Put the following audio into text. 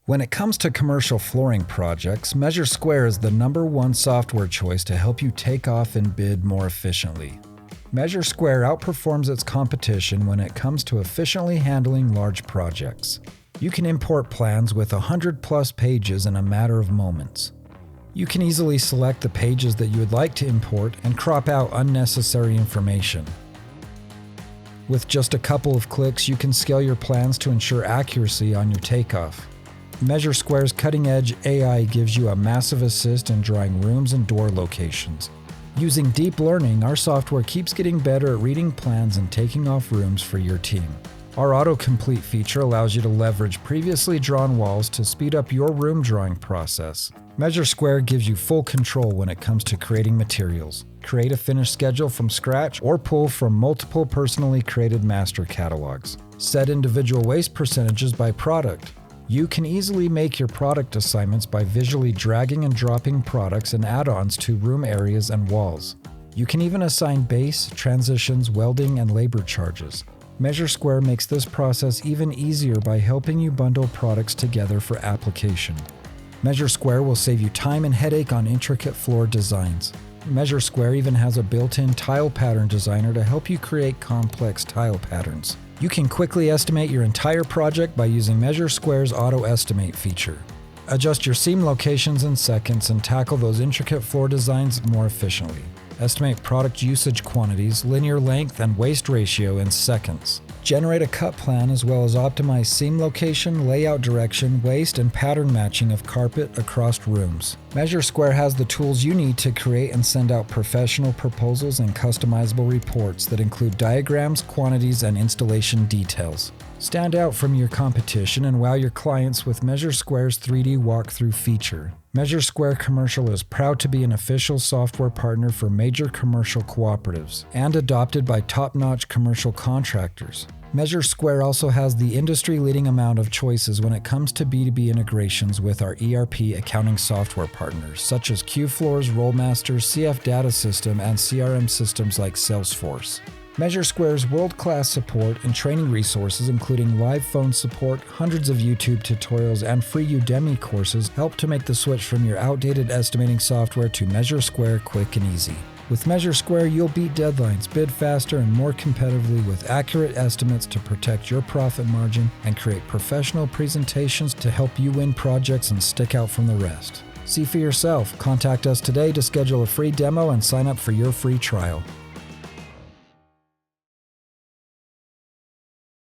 When it comes to commercial flooring projects, MeasureSquare is the #1 software choice to help you take off and bid more efficiently. MeasureSquare outperforms its competition when it comes to efficiently handling large projects. You can import plans with 100+ pages in a matter of moments. You can easily select the pages that you would like to import and crop out unnecessary information. With just a couple of clicks, you can scale your plans to ensure accuracy on your takeoff. MeasureSquare's cutting-edge AI gives you a massive assist in drawing rooms and door locations. Using deep learning, our software keeps getting better at reading plans and taking off rooms for your team. Our autocomplete feature allows you to leverage previously drawn walls to speed up your room drawing process. MeasureSquare gives you full control when it comes to creating materials. Create a finished schedule from scratch or pull from multiple personally created master catalogs. Set individual waste percentages by product. You can easily make your product assignments by visually dragging and dropping products and add-ons to room areas and walls. You can even assign base, transitions, welding, and labor charges. MeasureSquare makes this process even easier by helping you bundle products together for application. MeasureSquare will save you time and headache on intricate floor designs. MeasureSquare even has a built-in tile pattern designer to help you create complex tile patterns. You can quickly estimate your entire project by using MeasureSquare's Auto Estimate feature. Adjust your seam locations in seconds and tackle those intricate floor designs more efficiently. Estimate product usage quantities, linear length, and waste ratio in seconds. Generate a cut plan as well as optimize seam location, layout direction, waste, and pattern matching of carpet across rooms. MeasureSquare has the tools you need to create and send out professional proposals and customizable reports that include diagrams, quantities, and installation details. Stand out from your competition and wow your clients with MeasureSquare's 3D walkthrough feature. MeasureSquare Commercial is proud to be an official software partner for major commercial cooperatives and adopted by top-notch commercial contractors. MeasureSquare also has the industry-leading amount of choices when it comes to B2B integrations with our ERP accounting software partners, such as QFloors, Rollmaster, CF Data System, and CRM systems like Salesforce. MeasureSquare's world-class support and training resources, including live phone support, hundreds of YouTube tutorials, and free Udemy courses, help to make the switch from your outdated estimating software to MeasureSquare quick and easy. With MeasureSquare, you'll beat deadlines, bid faster, and more competitively with accurate estimates to protect your profit margin and create professional presentations to help you win projects and stick out from the rest. See for yourself. Contact us today to schedule a free demo and sign up for your free trial.